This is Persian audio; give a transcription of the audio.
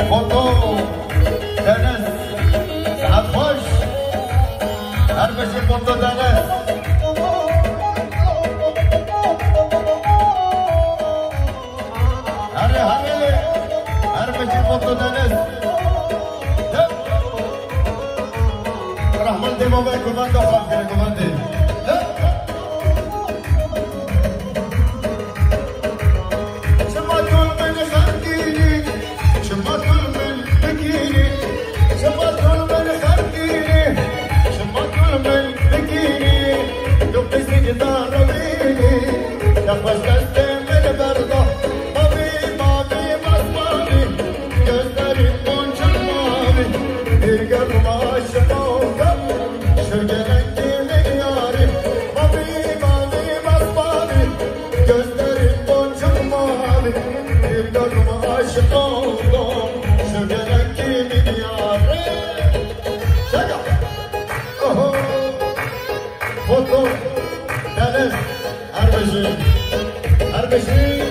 فوتو دنس سعد خوش هر بشي فوتو دنس هر بشي فوتو دنس رحمن دي بابا كوماندو خلاص كده كوماندي Foto, Deniz, Erbeci,